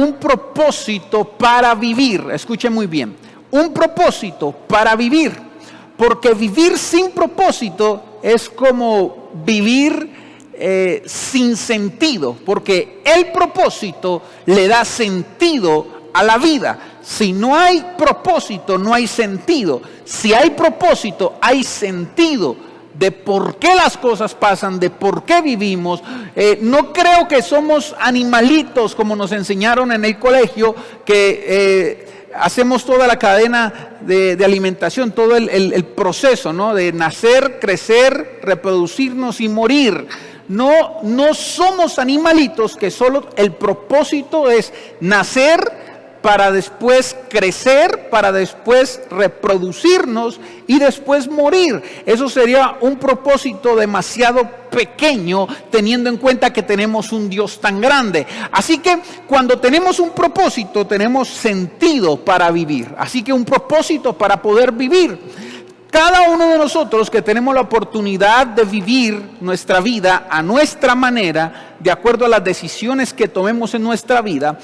un propósito para vivir. Escuchen muy bien, un propósito para vivir, porque vivir sin propósito es como vivir sin sentido, porque el propósito le da sentido a la vida. Si no hay propósito, no hay sentido. Si hay propósito, hay sentido de por qué las cosas pasan, de por qué vivimos. No creo que somos animalitos como nos enseñaron en el colegio, que hacemos toda la cadena de alimentación, todo el proceso, ¿no? De nacer, crecer, reproducirnos y morir. No somos animalitos que solo el propósito es nacer para después crecer, para después reproducirnos y después morir. Eso sería un propósito demasiado pequeño, teniendo en cuenta que tenemos un Dios tan grande. Así que cuando tenemos un propósito, tenemos sentido para vivir. Así que un propósito para poder vivir. Cada uno de nosotros que tenemos la oportunidad de vivir nuestra vida a nuestra manera, de acuerdo a las decisiones que tomemos en nuestra vida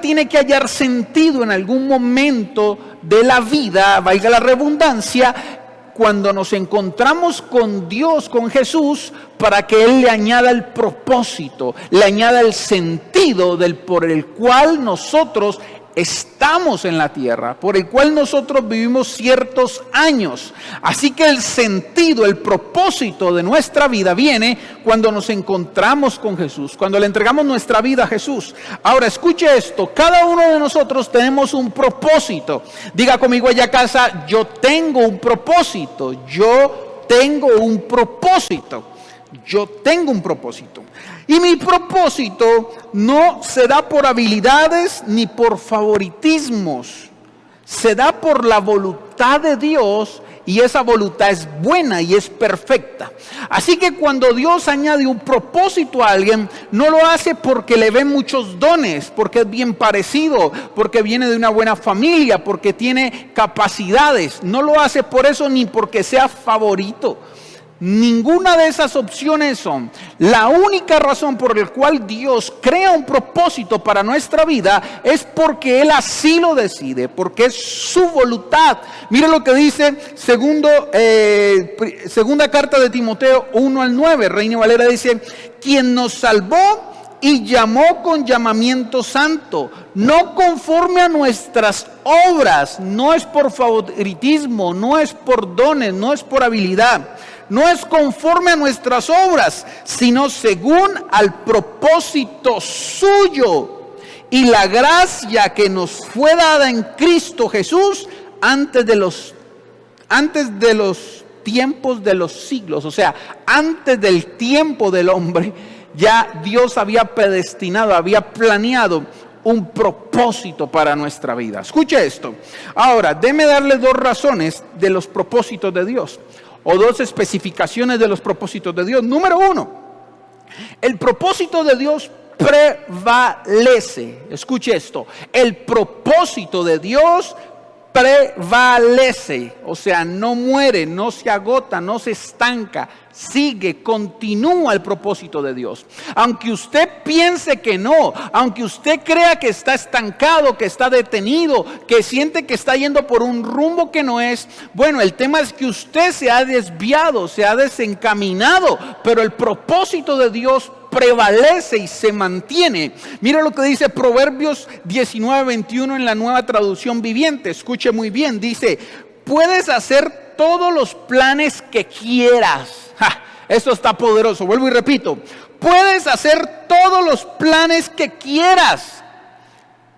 tiene que hallar sentido en algún momento de la vida, valga la redundancia, cuando nos encontramos con Dios, con Jesús, para que Él le añada el propósito, le añada el sentido por el cual nosotros estamos en la tierra, por el cual nosotros vivimos ciertos años. Así que el sentido, el propósito de nuestra vida viene cuando nos encontramos con Jesús, cuando le entregamos nuestra vida a Jesús. Ahora escuche esto, cada uno de nosotros tenemos un propósito. Diga conmigo allá a casa: yo tengo un propósito, yo tengo un propósito, yo tengo un propósito. Y mi propósito no se da por habilidades ni por favoritismos. Se da por la voluntad de Dios, y esa voluntad es buena y es perfecta. Así que cuando Dios añade un propósito a alguien, no lo hace porque le ven muchos dones, porque es bien parecido, porque viene de una buena familia, porque tiene capacidades. No lo hace por eso ni porque sea favorito. Ninguna de esas opciones son. La única razón por la cual Dios crea un propósito para nuestra vida es porque Él así lo decide, porque es su voluntad. Mire lo que dice segunda carta de Timoteo 1:9. Reina Valera dice: quien nos salvó y llamó con llamamiento santo, no conforme a nuestras obras. No es por favoritismo, no es por dones, no es por habilidad, no es conforme a nuestras obras, sino según al propósito suyo y la gracia que nos fue dada en Cristo Jesús antes de los tiempos de los siglos. O sea, antes del tiempo del hombre, ya Dios había predestinado, había planeado un propósito para nuestra vida. Escuche esto. Ahora, déme darle dos razones de los propósitos de Dios, o dos especificaciones de los propósitos de Dios. Número uno, el propósito de Dios prevalece. Escuche esto, el propósito de Dios prevalece, o sea, no muere, no se agota, no se estanca, sigue, continúa el propósito de Dios. Aunque usted piense que no, aunque usted crea que está estancado, que está detenido, que siente que está yendo por un rumbo que no es, bueno, el tema es que usted se ha desviado, se ha desencaminado, pero el propósito de Dios prevalece y se mantiene. Mira lo que dice Proverbios 19:21 en la Nueva Traducción Viviente. Escuche muy bien, dice: puedes hacer todos los planes que quieras. Esto está poderoso. Vuelvo y repito: puedes hacer todos los planes que quieras,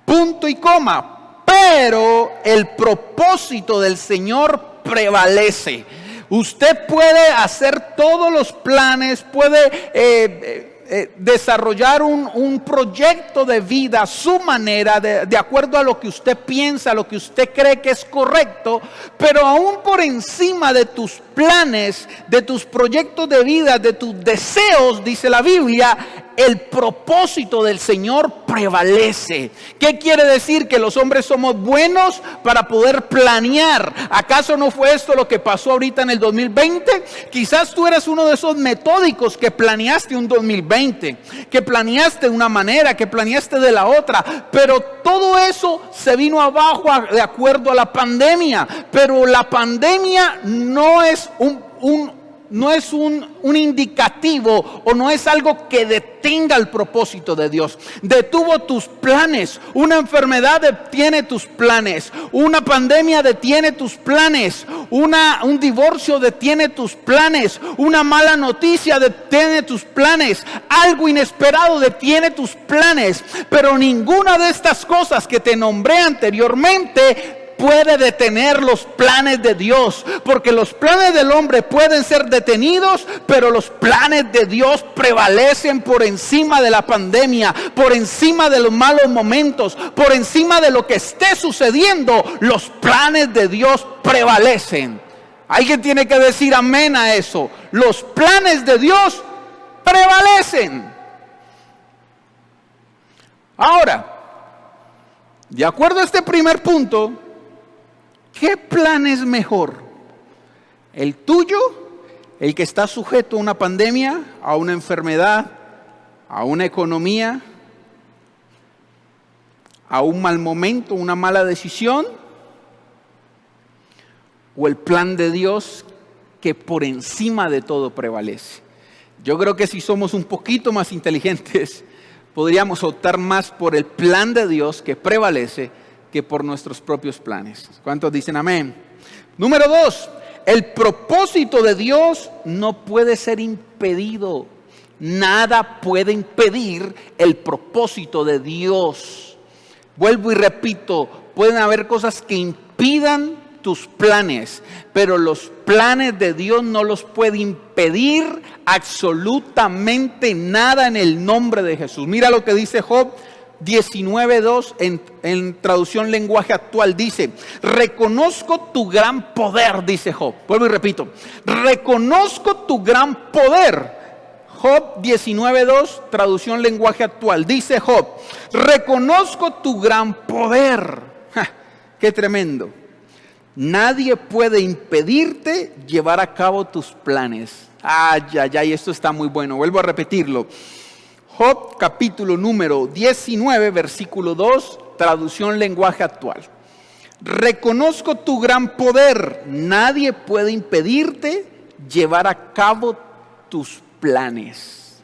punto y coma, pero el propósito del Señor prevalece. Usted puede hacer todos los planes, puede desarrollar un proyecto de vida a su manera, de acuerdo a lo que usted piensa, a lo que usted cree que es correcto, pero aún por encima de tus planes, de tus proyectos de vida, de tus deseos, dice la Biblia, el propósito del Señor prevalece. ¿Qué quiere decir? Que los hombres somos buenos para poder planear. ¿Acaso no fue esto lo que pasó ahorita en el 2020? Quizás tú eres uno de esos metódicos que planeaste un 2020, que planeaste de una manera, que planeaste de la otra, pero todo eso se vino abajo de acuerdo a la pandemia. Pero la pandemia no es un indicativo o no es algo que detenga el propósito de Dios. Detuvo tus planes. Una enfermedad detiene tus planes. Una pandemia detiene tus planes. Un divorcio detiene tus planes. Una mala noticia detiene tus planes. Algo inesperado detiene tus planes. Pero ninguna de estas cosas que te nombré anteriormente puede detener los planes de Dios, porque los planes del hombre pueden ser detenidos, pero los planes de Dios prevalecen por encima de la pandemia, por encima de los malos momentos, por encima de lo que esté sucediendo. Los planes de Dios prevalecen. Alguien tiene que decir amén a eso. Los planes de Dios prevalecen. Ahora, de acuerdo a este primer punto, ¿qué plan es mejor? ¿El tuyo? ¿El que está sujeto a una pandemia, a una enfermedad, a una economía, a un mal momento, una mala decisión? ¿O el plan de Dios que por encima de todo prevalece? Yo creo que si somos un poquito más inteligentes, podríamos optar más por el plan de Dios que prevalece que por nuestros propios planes. ¿Cuántos dicen amén? Número 2, el propósito de Dios no puede ser impedido. Nada puede impedir el propósito de Dios. Vuelvo y repito, pueden haber cosas que impidan tus planes, pero los planes de Dios no los puede impedir absolutamente nada en el nombre de Jesús. Mira lo que dice Job 19:2 en traducción lenguaje actual. Dice: reconozco tu gran poder, dice Job. Vuelvo y repito, reconozco tu gran poder. Job 19:2, traducción lenguaje actual. Dice Job: reconozco tu gran poder. ¡Qué tremendo! Nadie puede impedirte llevar a cabo tus planes. Ay, ay, ay, esto está muy bueno. Vuelvo a repetirlo. Job capítulo número 19, versículo 2, traducción lenguaje actual. Reconozco tu gran poder. Nadie puede impedirte llevar a cabo tus planes.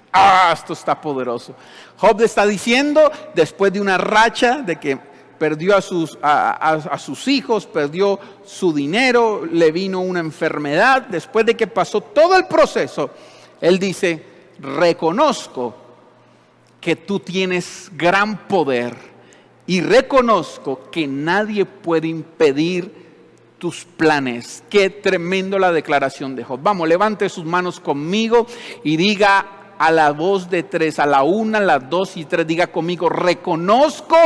Esto está poderoso. Job está diciendo, después de una racha de que perdió a sus hijos, perdió su dinero, le vino una enfermedad, después de que pasó todo el proceso, él dice: reconozco que tú tienes gran poder y reconozco que nadie puede impedir tus planes. Qué tremendo la declaración de Job. Vamos, levante sus manos conmigo y diga a la voz de 3, a la 1, a las 2 y 3, diga conmigo: reconozco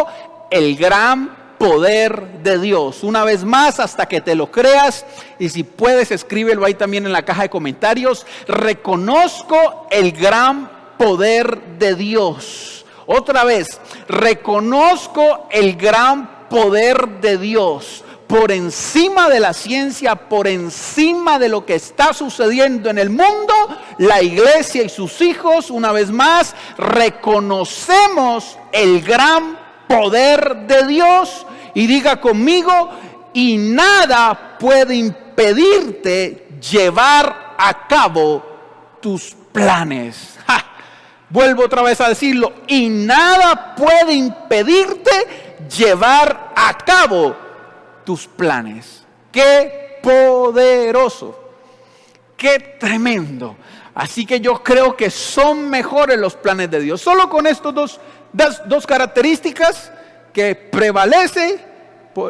el gran poder de Dios. Una vez más, hasta que te lo creas, y si puedes escríbelo ahí también en la caja de comentarios. Reconozco el gran poder de Dios. Otra vez, reconozco el gran poder de Dios. Por encima de la ciencia, por encima de lo que está sucediendo en el mundo, la iglesia y sus hijos, una vez más, reconocemos el gran poder de Dios. Y diga conmigo: y nada puede impedirte llevar a cabo tus planes. Vuelvo otra vez a decirlo: y nada puede impedirte llevar a cabo tus planes. ¡Qué poderoso! ¡Qué tremendo! Así que yo creo que son mejores los planes de Dios. Solo con estos dos características: que prevalece,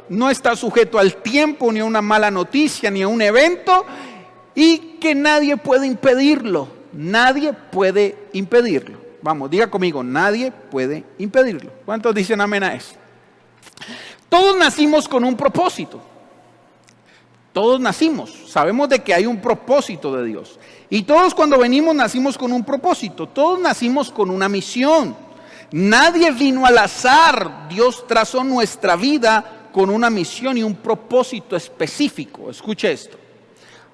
no está sujeto al tiempo, ni a una mala noticia, ni a un evento, y que nadie puede impedirlo. Nadie puede impedirlo. Vamos, diga conmigo: nadie puede impedirlo. ¿Cuántos dicen amén a eso? Todos nacimos con un propósito. Todos nacimos, sabemos de que hay un propósito de Dios. Y todos cuando venimos nacimos con un propósito, todos nacimos con una misión. Nadie vino al azar, Dios trazó nuestra vida con una misión y un propósito específico. Escuche esto.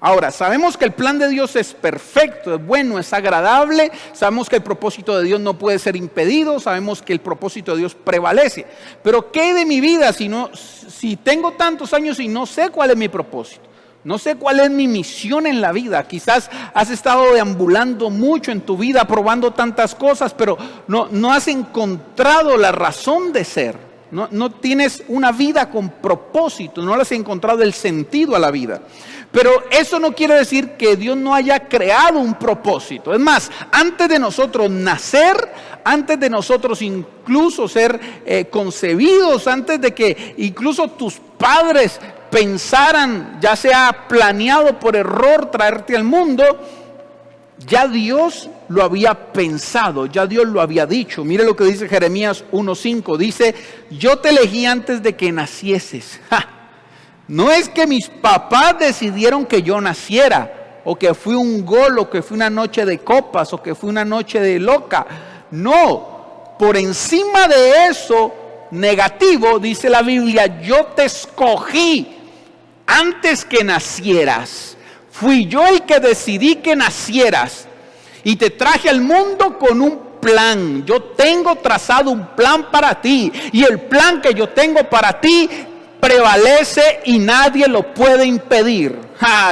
Ahora, sabemos que el plan de Dios es perfecto, es bueno, es agradable. Sabemos que el propósito de Dios no puede ser impedido. Sabemos que el propósito de Dios prevalece. Pero ¿qué de mi vida si tengo tantos años y no sé cuál es mi propósito? No sé cuál es mi misión en la vida. Quizás has estado deambulando mucho en tu vida, probando tantas cosas, pero no has encontrado la razón de ser. No tienes una vida con propósito, no le has encontrado el sentido a la vida. Pero eso no quiere decir que Dios no haya creado un propósito. Es más, antes de nosotros nacer, antes de nosotros incluso ser concebidos, antes de que incluso tus padres pensaran, ya sea planeado por error traerte al mundo, ya Dios lo había pensado, ya Dios lo había dicho. Mire lo que dice Jeremías 1:5, dice: yo te elegí antes de que nacieses. No es que mis papás decidieron que yo naciera, o que fui un gol, o que fui una noche de copas, o que fui una noche de loca. No, por encima de eso negativo, dice la Biblia: yo te escogí antes que nacieras. Fui yo el que decidí que nacieras y te traje al mundo con un plan. Yo tengo trazado un plan para ti, y el plan que yo tengo para ti prevalece y nadie lo puede impedir.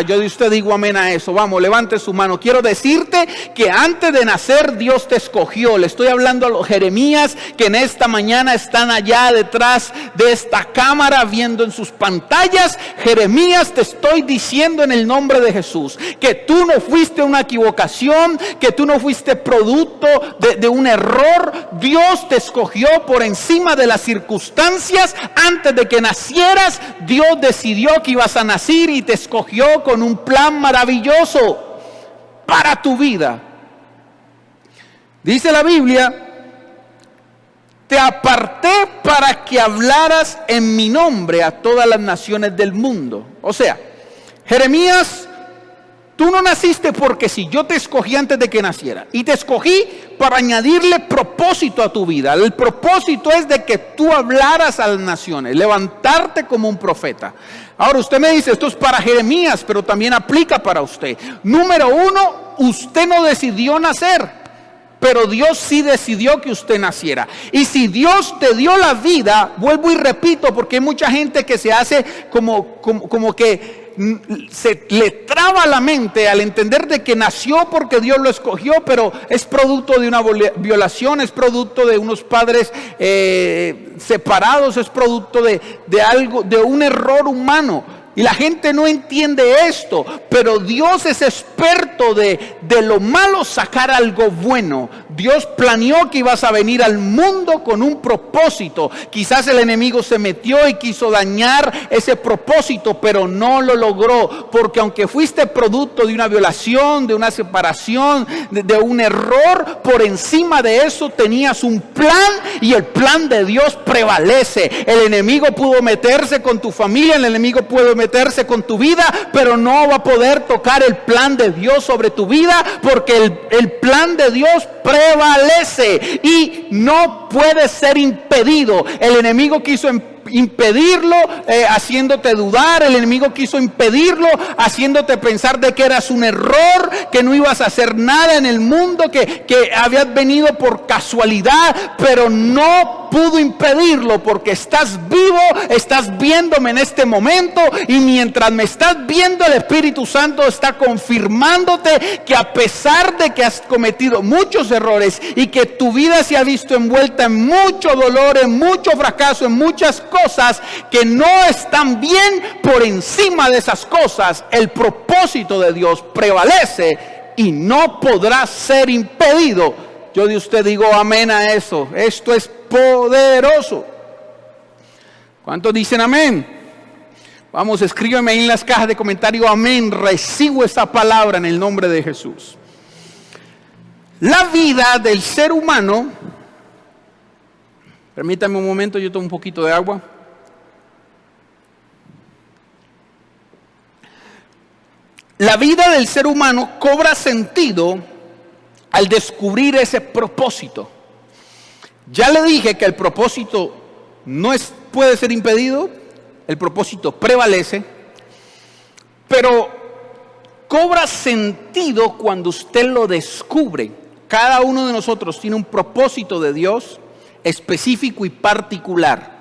Yo de usted digo amén a eso. Vamos, levante su mano. Quiero decirte que antes de nacer Dios te escogió. Le estoy hablando a los Jeremías que en esta mañana están allá detrás de esta cámara viendo en sus pantallas. Jeremías, te estoy diciendo en el nombre de Jesús que tú no fuiste una equivocación, que tú no fuiste producto de un error. Dios te escogió por encima de las circunstancias. Antes de que nacieras, Dios decidió que ibas a nacer y te escogió con un plan maravilloso para tu vida. Dice la Biblia: te aparté para que hablaras en mi nombre a todas las naciones del mundo. O sea, Jeremías, tú no naciste porque sí, yo te escogí antes de que naciera. Y te escogí para añadirle propósito a tu vida. El propósito es de que tú hablaras a las naciones, levantarte como un profeta. Ahora usted me dice, esto es para Jeremías, pero también aplica para usted. Número uno, usted no decidió nacer, pero Dios sí decidió que usted naciera. Y si Dios te dio la vida, vuelvo y repito, porque hay mucha gente que se hace como que se le traba la mente al entender de que nació porque Dios lo escogió, pero es producto de una violación, es producto de unos padres separados, es producto de algo, de un error humano. Y la gente no entiende esto, pero Dios es experto de lo malo sacar algo bueno. Dios planeó que ibas a venir al mundo con un propósito. Quizás el enemigo se metió y quiso dañar ese propósito, pero no lo logró. Porque aunque fuiste producto de una violación, de una separación, de un error, por encima de eso tenías un plan, y el plan de Dios prevalece. El enemigo pudo meterse con tu familia, el enemigo pudo meterse con tu vida, pero no va a poder tocar el plan de Dios sobre tu vida, porque el plan de Dios prevalece y no puede ser impedido. El enemigo quiso impedirlo haciéndote dudar. El enemigo quiso impedirlo haciéndote pensar de que eras un error, que no ibas a hacer nada en el mundo, que habías venido por casualidad, pero no pudo impedirlo, porque estás vivo, estás viéndome en este momento, y mientras me estás viendo, el Espíritu Santo está confirmándote que a pesar de que has cometido muchos errores y que tu vida se ha visto envuelta en mucho dolor, en mucho fracaso, en muchas cosas que no están bien, por encima de esas cosas el propósito de Dios prevalece y no podrá ser impedido. Yo de usted digo amén a eso. Esto es poderoso. ¿Cuántos dicen amén? Vamos, escríbeme ahí en las cajas de comentarios amén. Recibo esa palabra en el nombre de Jesús. La vida del ser humano, permítame un momento, yo tomo un poquito de agua. La vida del ser humano cobra sentido al descubrir ese propósito. Ya le dije que el propósito puede ser impedido, el propósito prevalece, pero cobra sentido cuando usted lo descubre. Cada uno de nosotros tiene un propósito de Dios específico y particular.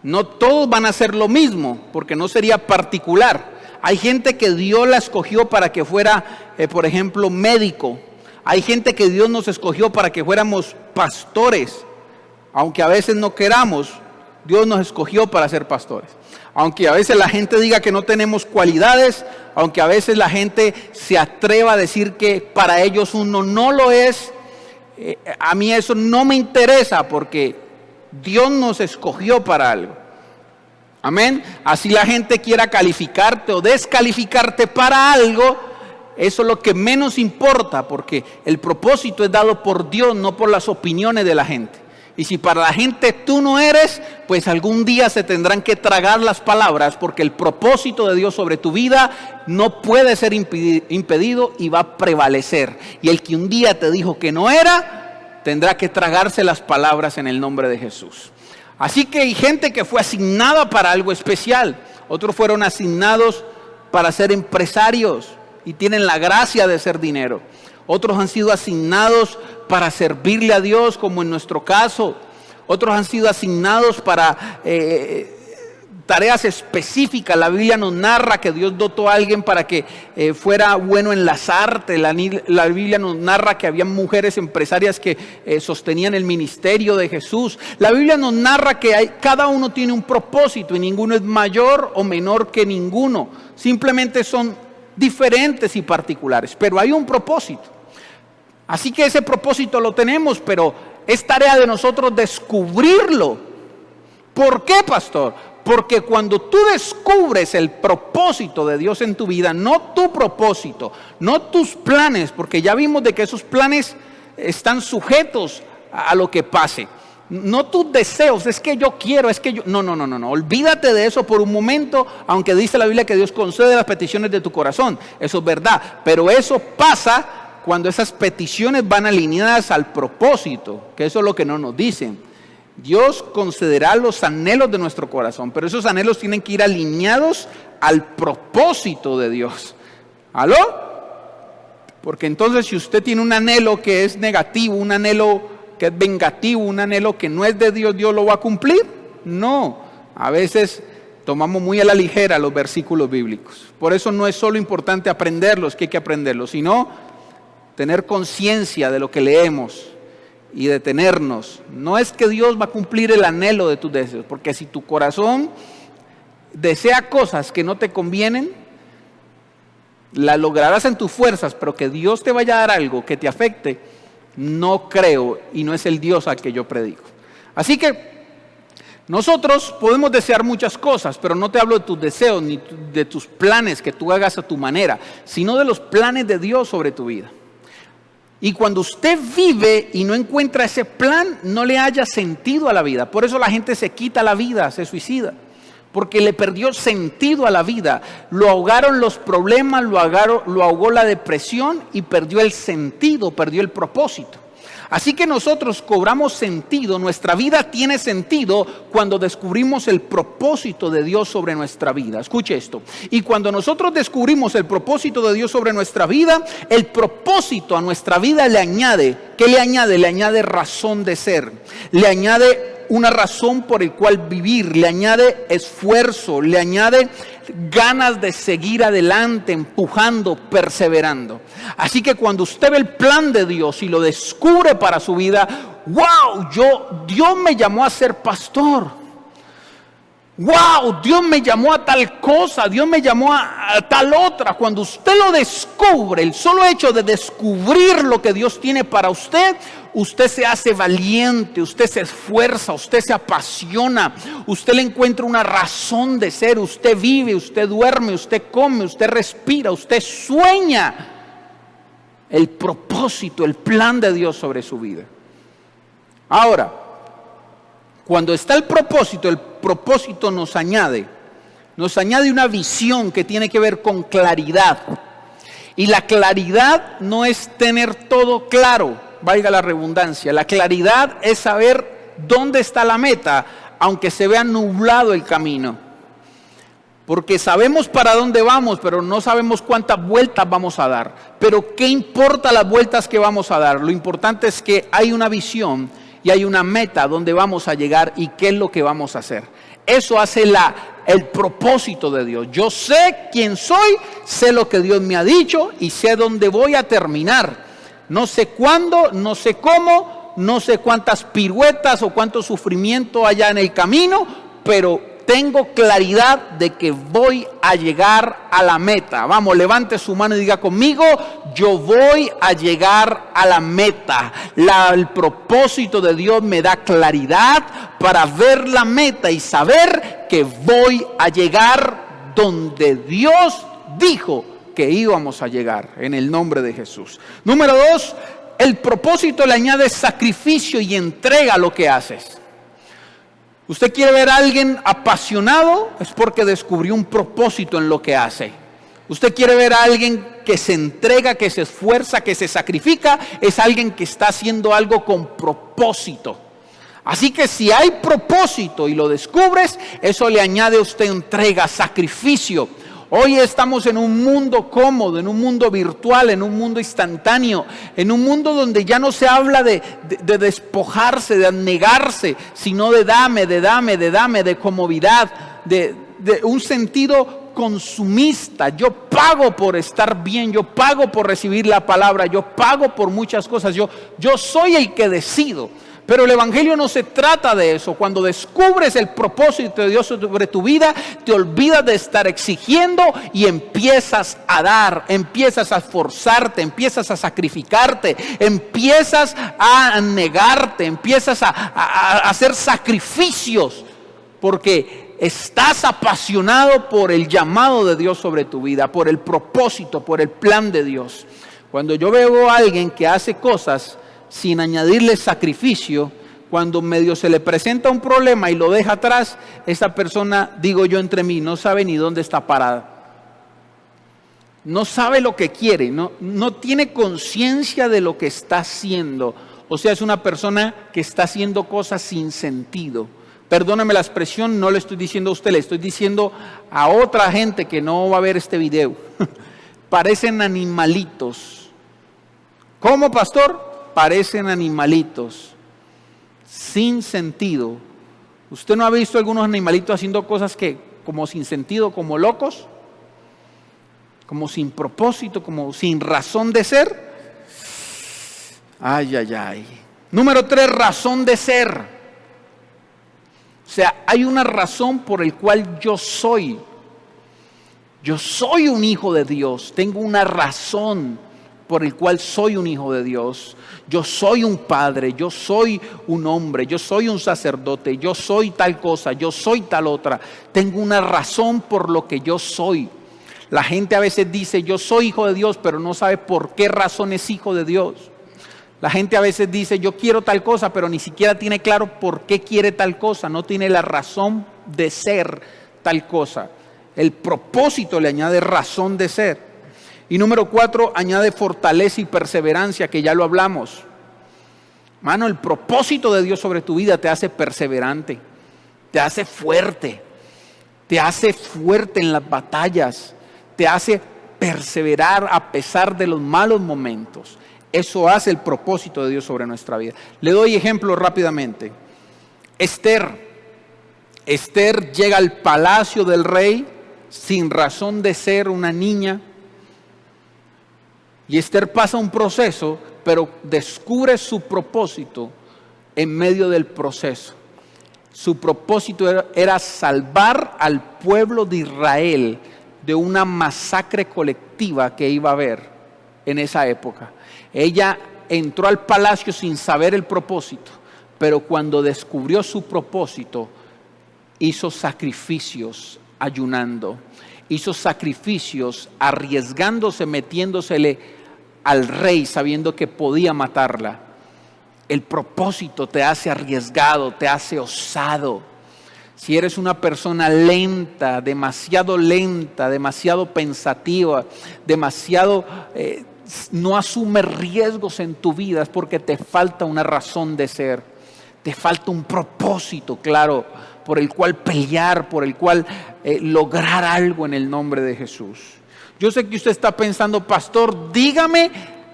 No todos van a hacer lo mismo, porque no sería particular. Hay gente que Dios la escogió para que fuera, por ejemplo, médico. Hay gente que Dios nos escogió para que fuéramos pastores. Aunque a veces no queramos, Dios nos escogió para ser pastores. Aunque a veces la gente diga que no tenemos cualidades, aunque a veces la gente se atreva a decir que para ellos uno no lo es, a mí eso no me interesa porque Dios nos escogió para algo. Amén. Así la gente quiera calificarte o descalificarte para algo, eso es lo que menos importa, porque el propósito es dado por Dios, no por las opiniones de la gente. Y si para la gente tú no eres, pues algún día se tendrán que tragar las palabras, porque el propósito de Dios sobre tu vida no puede ser impedido y va a prevalecer. Y el que un día te dijo que no era, tendrá que tragarse las palabras en el nombre de Jesús. Así que hay gente que fue asignada para algo especial. Otros fueron asignados para ser empresarios y tienen la gracia de ser dinero. Otros han sido asignados para servirle a Dios, como en nuestro caso. Otros han sido asignados para tareas específicas. La Biblia nos narra que Dios dotó a alguien para que fuera bueno en las artes. La Biblia nos narra que había mujeres empresarias que sostenían el ministerio de Jesús. La Biblia nos narra que cada uno tiene un propósito y ninguno es mayor o menor que ninguno. Simplemente son diferentes y particulares, pero hay un propósito. Así que ese propósito lo tenemos, pero es tarea de nosotros descubrirlo. ¿Por qué, pastor? Porque cuando tú descubres el propósito de Dios en tu vida, no tu propósito, no tus planes, porque ya vimos de que esos planes están sujetos a lo que pase. No tus deseos, es que yo quiero, es que yo... No, olvídate de eso por un momento, aunque dice la Biblia que Dios concede las peticiones de tu corazón. Eso es verdad, pero eso pasa cuando esas peticiones van alineadas al propósito, que eso es lo que no nos dicen. Dios concederá los anhelos de nuestro corazón, pero esos anhelos tienen que ir alineados al propósito de Dios. ¿Aló? Porque entonces si usted tiene un anhelo que es negativo, un anhelo que es vengativo, un anhelo que no es de Dios, ¿Dios lo va a cumplir? No. A veces tomamos muy a la ligera los versículos bíblicos. Por eso no es solo importante aprenderlos, que hay que aprenderlos, sino tener conciencia de lo que leemos y detenernos. No es que Dios va a cumplir el anhelo de tus deseos, porque si tu corazón desea cosas que no te convienen, las lograrás en tus fuerzas, pero que Dios te vaya a dar algo que te afecte, no creo, y no es el Dios al que yo predico. Así que nosotros podemos desear muchas cosas, pero no te hablo de tus deseos ni de tus planes que tú hagas a tu manera, sino de los planes de Dios sobre tu vida. Y cuando usted vive y no encuentra ese plan, no le haya sentido a la vida. Por eso la gente se quita la vida, se suicida, porque le perdió sentido a la vida. Lo ahogaron los problemas, lo ahogó la depresión y perdió el sentido, perdió el propósito. Así que nosotros cobramos sentido, nuestra vida tiene sentido cuando descubrimos el propósito de Dios sobre nuestra vida. Escuche esto. Y cuando nosotros descubrimos el propósito de Dios sobre nuestra vida, el propósito a nuestra vida le añade, ¿qué le añade? Le añade razón de ser, le añade una razón por el cual vivir, le añade esfuerzo, le añade ganas de seguir adelante, empujando, perseverando. Así que cuando usted ve el plan de Dios y lo descubre para su vida, wow, Dios me llamó a ser pastor. Wow, Dios me llamó a tal cosa, Dios me llamó a tal otra. Cuando usted lo descubre, el solo hecho de descubrir lo que Dios tiene para usted, usted se hace valiente, usted se esfuerza, usted se apasiona, usted le encuentra una razón de ser, usted vive, usted duerme, usted come, usted respira, usted sueña el propósito, el plan de Dios sobre su vida. Ahora, cuando está el propósito nos añade una visión que tiene que ver con claridad. Y la claridad no es tener todo claro, valga la redundancia. La claridad es saber dónde está la meta, aunque se vea nublado el camino. Porque sabemos para dónde vamos, pero no sabemos cuántas vueltas vamos a dar. Pero ¿qué importa las vueltas que vamos a dar? Lo importante es que hay una visión y hay una meta donde vamos a llegar y qué es lo que vamos a hacer. Eso hace el propósito de Dios. Yo sé quién soy, sé lo que Dios me ha dicho y sé dónde voy a terminar. No sé cuándo, no sé cómo, no sé cuántas piruetas o cuánto sufrimiento haya en el camino, pero tengo claridad de que voy a llegar a la meta. Vamos, levante su mano y diga conmigo, yo voy a llegar a la meta. El propósito de Dios me da claridad para ver la meta y saber que voy a llegar donde Dios dijo que íbamos a llegar, en el nombre de Jesús. Número 2, el propósito le añade sacrificio y entrega a lo que haces. Usted quiere ver a alguien apasionado, es porque descubrió un propósito en lo que hace. Usted quiere ver a alguien que se entrega, que se esfuerza, que se sacrifica, es alguien que está haciendo algo con propósito. Así que si hay propósito y lo descubres, eso le añade a usted entrega, sacrificio. Hoy estamos en un mundo cómodo, en un mundo virtual, en un mundo instantáneo, en un mundo donde ya no se habla de despojarse, de negarse, sino de dame, de comodidad, de un sentido consumista. Yo pago por estar bien, yo pago por recibir la palabra, yo pago por muchas cosas, yo soy el que decido. Pero el evangelio no se trata de eso. Cuando descubres el propósito de Dios sobre tu vida, te olvidas de estar exigiendo y empiezas a dar, empiezas a esforzarte, empiezas a sacrificarte, empiezas a negarte, empiezas a hacer sacrificios, porque estás apasionado por el llamado de Dios sobre tu vida, por el propósito, por el plan de Dios. Cuando yo veo a alguien que hace cosas sin añadirle sacrificio, cuando medio se le presenta un problema y lo deja atrás, esa persona, digo yo entre mí, no sabe ni dónde está parada. No sabe lo que quiere, no tiene conciencia de lo que está haciendo. O sea, es una persona que está haciendo cosas sin sentido. Perdóname la expresión, no le estoy diciendo a usted, le estoy diciendo a otra gente que no va a ver este video. Parecen animalitos. ¿Cómo, pastor? Parecen animalitos, sin sentido. ¿Usted no ha visto algunos animalitos haciendo cosas que como sin sentido, como locos? Como sin propósito, como sin razón de ser. Ay, ay, ay. Número 3, razón de ser. O sea, hay una razón por la cual yo soy. Yo soy un hijo de Dios. Tengo una razón por el cual soy un hijo de Dios. Yo soy un padre, yo soy un hombre, yo soy un sacerdote, yo soy tal cosa, yo soy tal otra. Tengo una razón por lo que yo soy. La gente a veces dice, yo soy hijo de Dios, pero no sabe por qué razón es hijo de Dios. La gente a veces dice, yo quiero tal cosa, pero ni siquiera tiene claro por qué quiere tal cosa. No tiene la razón de ser tal cosa. El propósito le añade razón de ser. Y número 4, añade fortaleza y perseverancia, que ya lo hablamos. Mano, el propósito de Dios sobre tu vida te hace perseverante, te hace fuerte en las batallas, te hace perseverar a pesar de los malos momentos. Eso hace el propósito de Dios sobre nuestra vida. Le doy ejemplo rápidamente. Esther llega al palacio del rey sin razón de ser una niña. Y Esther pasa un proceso, pero descubre su propósito en medio del proceso. Su propósito era salvar al pueblo de Israel de una masacre colectiva que iba a haber en esa época. Ella entró al palacio sin saber el propósito, pero cuando descubrió su propósito, hizo sacrificios ayunando, hizo sacrificios arriesgándose, metiéndosele al rey sabiendo que podía matarla. El propósito te hace arriesgado, te hace osado. si eres una persona lenta, demasiado pensativa, demasiado no asume riesgos en tu vida, es porque te falta una razón de ser, te falta un propósito claro por el cual pelear, por el cual lograr algo en el nombre de Jesús. Yo sé que usted está pensando, pastor, dígame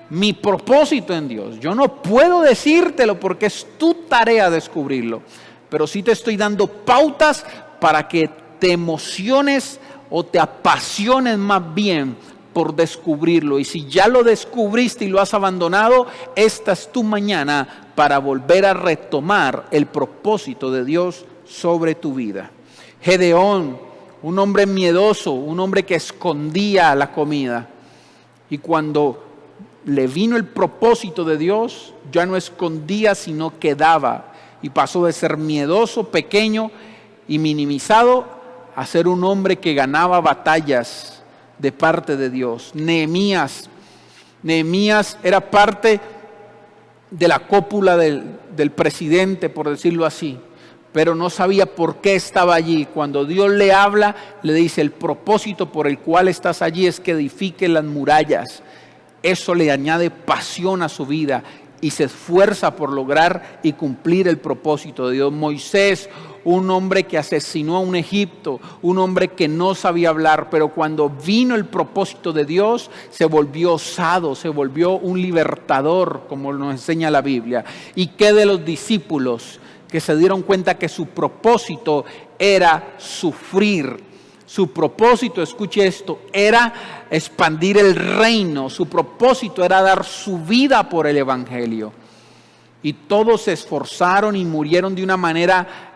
mi propósito en Dios. Yo no puedo decírtelo porque es tu tarea descubrirlo, pero sí te estoy dando pautas para que te emociones o te apasiones más bien por descubrirlo. Y si ya lo descubriste y lo has abandonado, esta es tu mañana para volver a retomar el propósito de Dios sobre tu vida. Gedeón, un hombre miedoso, un hombre que escondía la comida, y cuando le vino el propósito de Dios, ya no escondía sino que daba, y pasó de ser miedoso, pequeño y minimizado a ser un hombre que ganaba batallas de parte de Dios. Nehemías era parte de la cópula del presidente, por decirlo así, pero no sabía por qué estaba allí. Cuando Dios le habla, le dice: el propósito por el cual estás allí es que edifique las murallas. Eso le añade pasión a su vida y se esfuerza por lograr y cumplir el propósito de Dios. Moisés, un hombre que asesinó a un egipto, un hombre que no sabía hablar, pero cuando vino el propósito de Dios, se volvió osado, se volvió un libertador, como nos enseña la Biblia. ¿Y qué de los discípulos que se dieron cuenta que su propósito era sufrir? Su propósito, escuche esto, era expandir el reino. Su propósito era dar su vida por el evangelio. Y todos se esforzaron y murieron de una manera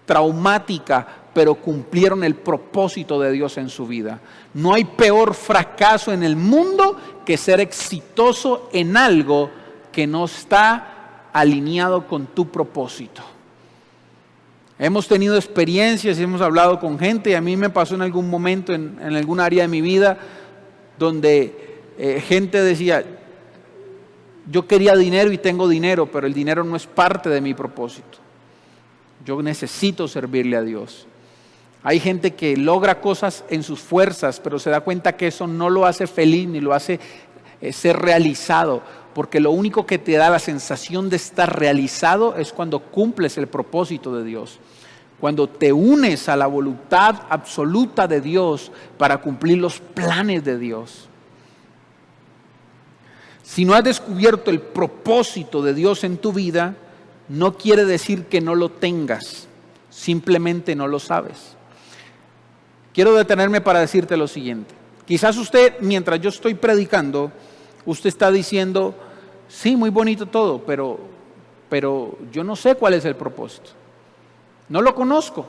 traumática, pero cumplieron el propósito de Dios en su vida. No hay peor fracaso en el mundo que ser exitoso en algo que no está alineado con tu propósito. Hemos tenido experiencias y hemos hablado con gente, y a mí me pasó en algún momento en algún área de mi vida donde gente decía: yo quería dinero y tengo dinero, pero el dinero no es parte de mi propósito. Yo necesito servirle a Dios. Hay gente que logra cosas en sus fuerzas, pero se da cuenta que eso no lo hace feliz ni lo hace ser realizado, porque lo único que te da la sensación de estar realizado es cuando cumples el propósito de Dios, cuando te unes a la voluntad absoluta de Dios para cumplir los planes de Dios. Si no has descubierto el propósito de Dios en tu vida, no quiere decir que no lo tengas, simplemente no lo sabes. Quiero detenerme para decirte lo siguiente. Quizás usted, mientras yo estoy predicando, usted está diciendo: sí, muy bonito todo, pero yo no sé cuál es el propósito. No lo conozco.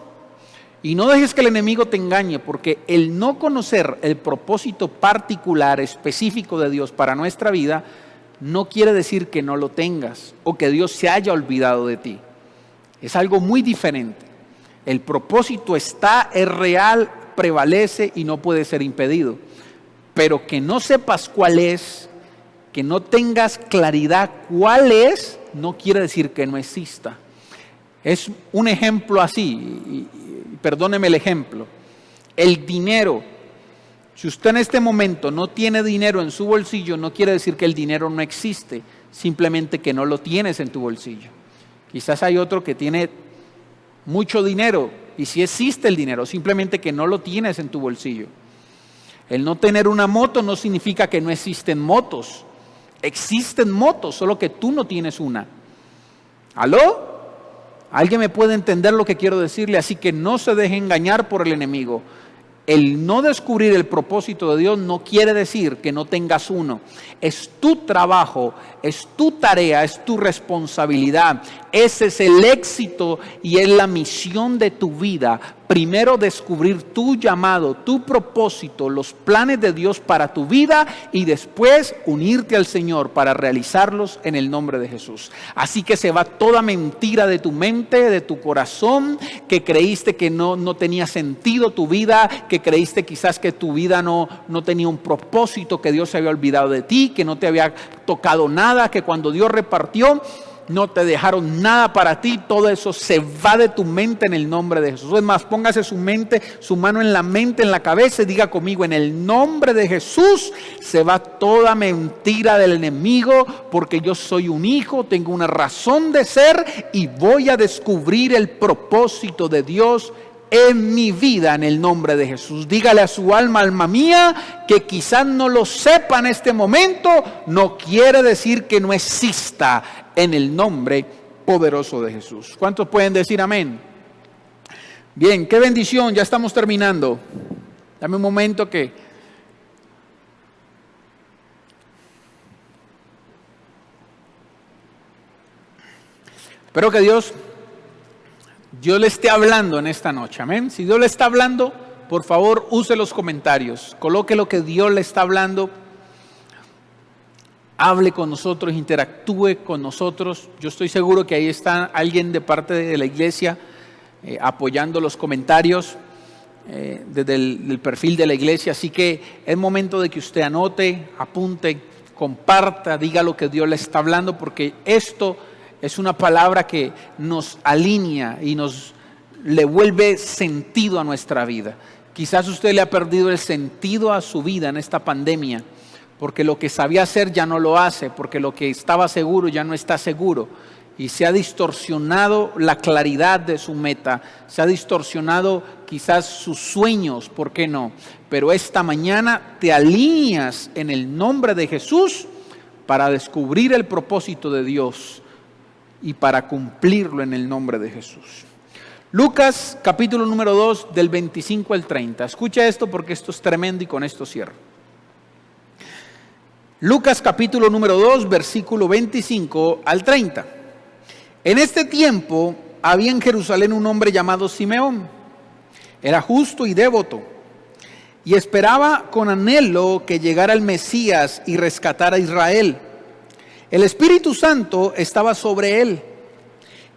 Y no dejes que el enemigo te engañe, porque el no conocer el propósito particular, específico de Dios para nuestra vida, no quiere decir que no lo tengas o que Dios se haya olvidado de ti. Es algo muy diferente. El propósito está, es real, prevalece y no puede ser impedido. Pero que no sepas cuál es, que no tengas claridad cuál es, no quiere decir que no exista. Es un ejemplo así, y perdóneme el ejemplo. El dinero. Si usted en este momento no tiene dinero en su bolsillo, no quiere decir que el dinero no existe, simplemente que no lo tienes en tu bolsillo. Quizás hay otro que tiene mucho dinero y sí existe el dinero, simplemente que no lo tienes en tu bolsillo. El no tener una moto no significa que no existen motos. Existen motos, solo que tú no tienes una. ¿Aló? ¿Alguien me puede entender lo que quiero decirle? Así que no se deje engañar por el enemigo. El no descubrir el propósito de Dios no quiere decir que no tengas uno. Es tu trabajo, es tu tarea, es tu responsabilidad. Ese es el éxito y es la misión de tu vida. Primero descubrir tu llamado, tu propósito, los planes de Dios para tu vida, y después unirte al Señor para realizarlos en el nombre de Jesús. Así que se va toda mentira de tu mente, de tu corazón, que creíste que no tenía sentido tu vida, que creíste quizás que tu vida no tenía un propósito, que Dios se había olvidado de ti, que no te había tocado nada, que cuando Dios repartió no te dejaron nada para ti, todo eso se va de tu mente en el nombre de Jesús. Es más, póngase su mano en la mente, en la cabeza y diga conmigo, en el nombre de Jesús se va toda mentira del enemigo, porque yo soy un hijo, tengo una razón de ser y voy a descubrir el propósito de Dios en mi vida en el nombre de Jesús. Dígale a su alma, alma mía, que quizás no lo sepa en este momento, no quiere decir que no exista en el nombre poderoso de Jesús. ¿Cuántos pueden decir amén? Bien, qué bendición, ya estamos terminando. Dame un momento que... Espero que Dios le esté hablando en esta noche, amén. Si Dios le está hablando, por favor use los comentarios, coloque lo que Dios le está hablando, hable con nosotros, interactúe con nosotros. Yo estoy seguro que ahí está alguien de parte de la iglesia apoyando los comentarios desde el perfil de la iglesia, así que es momento de que usted anote, apunte, comparta, diga lo que Dios le está hablando, porque esto es una palabra que nos alinea y le vuelve sentido a nuestra vida. Quizás usted le ha perdido el sentido a su vida en esta pandemia, porque lo que sabía hacer ya no lo hace, porque lo que estaba seguro ya no está seguro. Y se ha distorsionado la claridad de su meta, se ha distorsionado quizás sus sueños, ¿por qué no? Pero esta mañana te alineas en el nombre de Jesús para descubrir el propósito de Dios y para cumplirlo en el nombre de Jesús. Lucas capítulo número 2 del 25 al 30. Escucha esto porque esto es tremendo y con esto cierro. Lucas capítulo número 2 versículo 25 al 30. En este tiempo había en Jerusalén un hombre llamado Simeón. Era justo y devoto y esperaba con anhelo que llegara el Mesías y rescatara a Israel. El Espíritu Santo estaba sobre él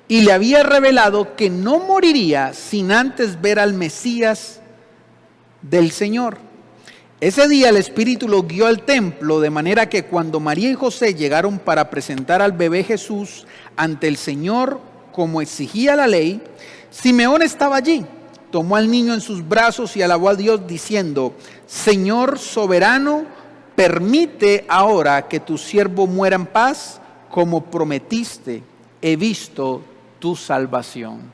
y le había revelado que no moriría sin antes ver al Mesías del Señor. Ese día el Espíritu lo guió al templo, de manera que cuando María y José llegaron para presentar al bebé Jesús ante el Señor, como exigía la ley, Simeón estaba allí. Tomó al niño en sus brazos y alabó a Dios diciendo: Señor soberano, permite ahora que tu siervo muera en paz, como prometiste. He visto tu salvación.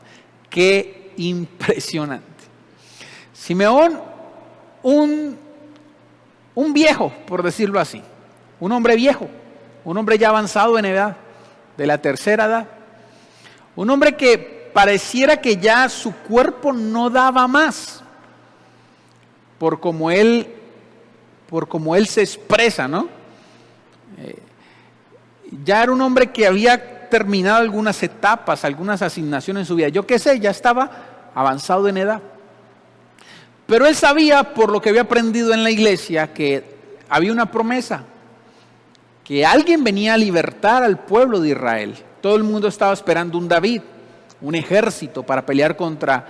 Qué impresionante. Simeón, un viejo, por decirlo así, un hombre viejo, un hombre ya avanzado en edad, de la tercera edad, un hombre que pareciera que ya su cuerpo no daba más, por como él se expresa, ¿no? Ya era un hombre que había terminado algunas etapas, algunas asignaciones en su vida. Yo qué sé, ya estaba avanzado en edad. Pero él sabía, por lo que había aprendido en la iglesia, que había una promesa, que alguien venía a libertar al pueblo de Israel. Todo el mundo estaba esperando un David, un ejército para pelear contra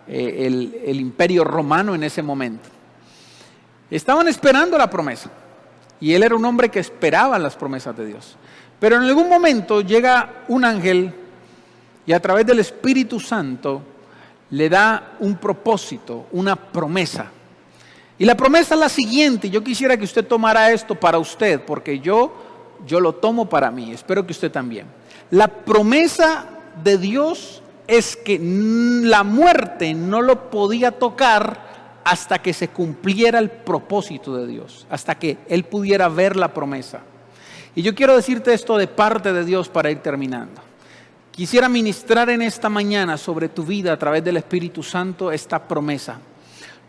el imperio romano en ese momento. Estaban esperando la promesa y él era un hombre que esperaba las promesas de Dios. Pero en algún momento llega un ángel y a través del Espíritu Santo le da un propósito, una promesa. Y la promesa es la siguiente. Yo quisiera que usted tomara esto para usted, porque yo lo tomo para mí. Espero que usted también. La promesa de Dios es que la muerte no lo podía tocar hasta que se cumpliera el propósito de Dios, hasta que él pudiera ver la promesa. Y yo quiero decirte esto de parte de Dios para ir terminando. Quisiera ministrar en esta mañana sobre tu vida a través del Espíritu Santo esta promesa.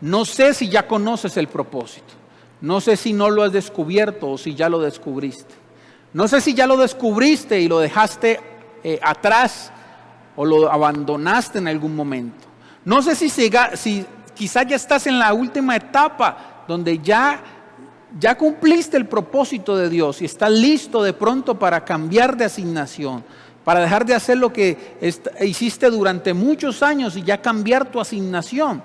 No sé si ya conoces el propósito, no sé si no lo has descubierto o si ya lo descubriste. No sé si ya lo descubriste y lo dejaste atrás o lo abandonaste en algún momento. No sé si quizás ya estás en la última etapa donde ya cumpliste el propósito de Dios y estás listo de pronto para cambiar de asignación, para dejar de hacer lo que hiciste durante muchos años y ya cambiar tu asignación.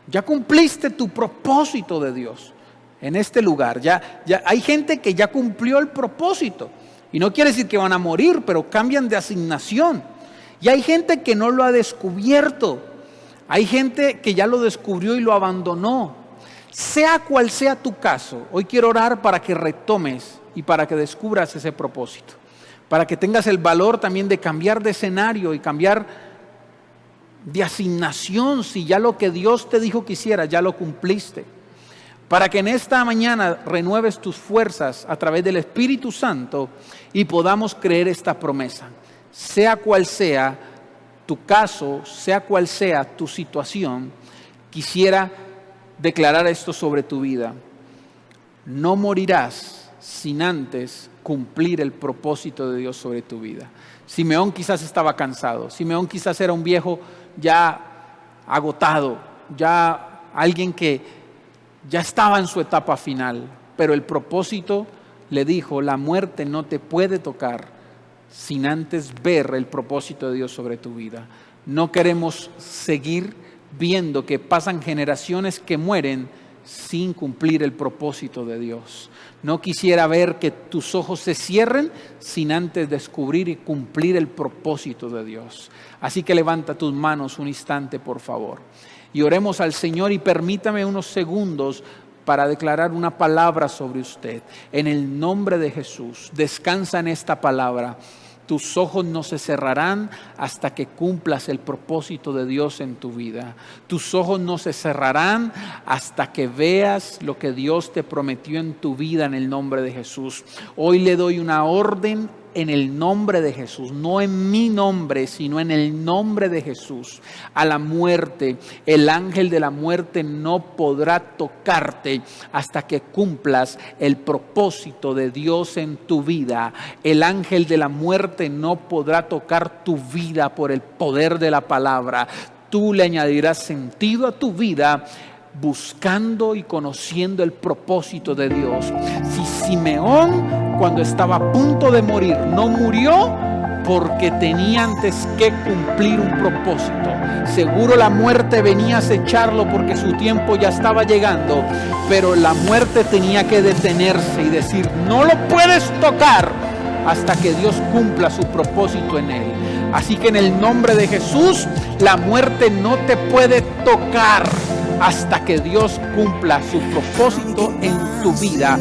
Ya cumpliste tu propósito de Dios en este lugar. Ya hay gente que ya cumplió el propósito. Y no quiere decir que van a morir, pero cambian de asignación. Y hay gente que no lo ha descubierto. Hay gente que ya lo descubrió y lo abandonó. Sea cual sea tu caso, hoy quiero orar para que retomes y para que descubras ese propósito. Para que tengas el valor también de cambiar de escenario y cambiar de asignación, si ya lo que Dios te dijo que hicieras, ya lo cumpliste. Para que en esta mañana renueves tus fuerzas a través del Espíritu Santo y podamos creer esta promesa. Sea cual sea tu caso, sea cual sea tu situación, quisiera declarar esto sobre tu vida. No morirás sin antes cumplir el propósito de Dios sobre tu vida. Simeón quizás estaba cansado. Simeón quizás era un viejo ya agotado, ya alguien que ya estaba en su etapa final, pero el propósito le dijo: la muerte no te puede tocar sin antes ver el propósito de Dios sobre tu vida. No queremos seguir viendo que pasan generaciones que mueren sin cumplir el propósito de Dios. No quisiera ver que tus ojos se cierren sin antes descubrir y cumplir el propósito de Dios. Así que levanta tus manos un instante, por favor, y oremos al Señor, y permítame unos segundos para declarar una palabra sobre usted. En el nombre de Jesús, descansa en esta palabra. Tus ojos no se cerrarán hasta que cumplas el propósito de Dios en tu vida. Tus ojos no se cerrarán hasta que veas lo que Dios te prometió en tu vida, en el nombre de Jesús. Hoy le doy una orden en el nombre de Jesús, no en mi nombre, sino en el nombre de Jesús. A la muerte, el ángel de la muerte no podrá tocarte hasta que cumplas el propósito de Dios en tu vida. El ángel de la muerte no podrá tocar tu vida por el poder de la palabra. Tú le añadirás sentido a tu vida buscando y conociendo el propósito de Dios. Si Simeón, cuando estaba a punto de morir, no murió porque tenía antes que cumplir un propósito, seguro la muerte venía a acecharlo porque su tiempo ya estaba llegando, pero la muerte tenía que detenerse y decir: no lo puedes tocar hasta que Dios cumpla su propósito en él. Así que en el nombre de Jesús, la muerte no te puede tocar hasta que Dios cumpla su propósito en tu vida,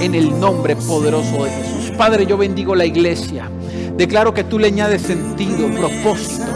en el nombre poderoso de Jesús. Padre, yo bendigo la iglesia. Declaro que tú le añades sentido, propósito.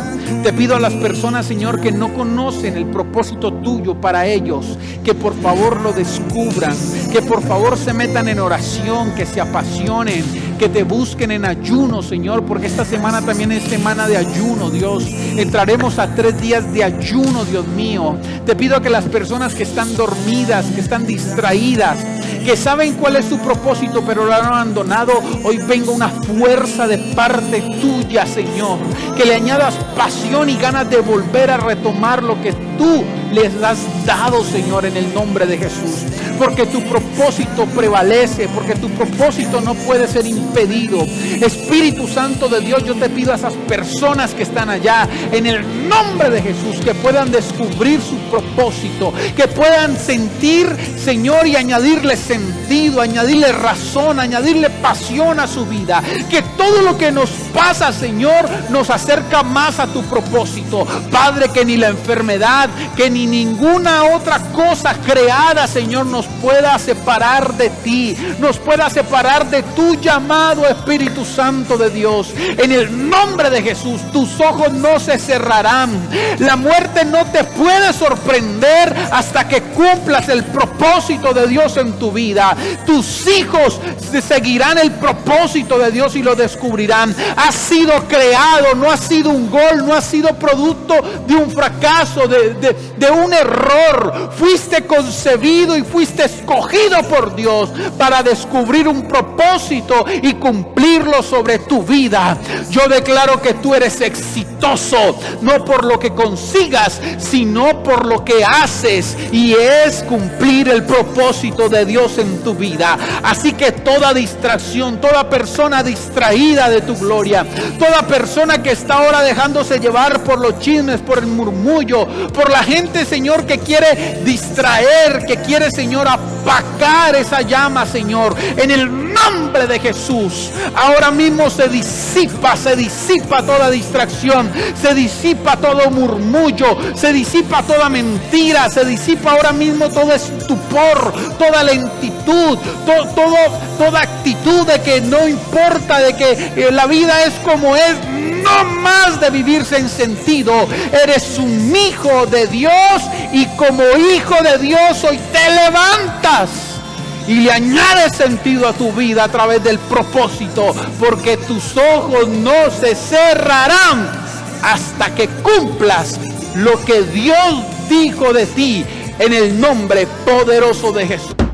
Te pido a las personas, Señor, que no conocen el propósito tuyo para ellos, que por favor lo descubran, que por favor se metan en oración, que se apasionen, que te busquen en ayuno, Señor, porque esta semana también es semana de ayuno, Dios. Entraremos a 3 días de ayuno, Dios mío. Te pido que las personas que están dormidas, que están distraídas, que saben cuál es su propósito pero lo han abandonado, hoy venga una fuerza de parte tuya, Señor, que le añadas pasión y ganas de volver a retomar lo que tú les has dado, Señor, en el nombre de Jesús, porque tu propósito prevalece, porque tu propósito no puede ser impedido. Espíritu Santo de Dios, yo te pido a esas personas que están allá, en el nombre de Jesús, que puedan descubrir su propósito, que puedan sentir, Señor, y añadirle sentido, añadirle razón, añadirle pasión a su vida, que todo lo que nos pasa, Señor, nos acerca más a tu propósito, Padre, que ni la enfermedad, que ni ninguna otra cosa creada, Señor, nos pueda separar de ti, nos pueda separar de tu llamado, Espíritu Santo de Dios. En el nombre de Jesús, tus ojos no se cerrarán. La muerte no te puede sorprender hasta que cumplas el propósito de Dios en tu vida. Tus hijos seguirán el propósito de Dios y lo descubrirán. Has sido creado, no ha sido un gol, no ha sido producto de un fracaso, de un error. Fuiste concebido y fuiste escogido por Dios para descubrir un propósito y cumplirlo sobre tu vida. Yo declaro que tú eres exitoso, no por lo que consigas, sino por lo que haces, y es cumplir el propósito de Dios en tu vida. Así que toda distracción, toda persona distraída de tu gloria, toda persona que está ahora dejándose llevar por los chismes, por el murmullo, por la gente, Señor, que quiere distraer, que quiere, Señor, apagar esa llama, Señor, en el nombre de Jesús. Ahora mismo se disipa toda distracción, se disipa todo murmullo, se disipa toda mentira, se disipa ahora mismo todo estupor, toda lentitud, toda actitud de que no importa, de que la vida es como es. No más de vivirse en sentido. Eres un hijo de Dios y como hijo de Dios hoy te levantas y le añades sentido a tu vida a través del propósito, porque tus ojos no se cerrarán hasta que cumplas lo que Dios dijo de ti en el nombre poderoso de Jesús.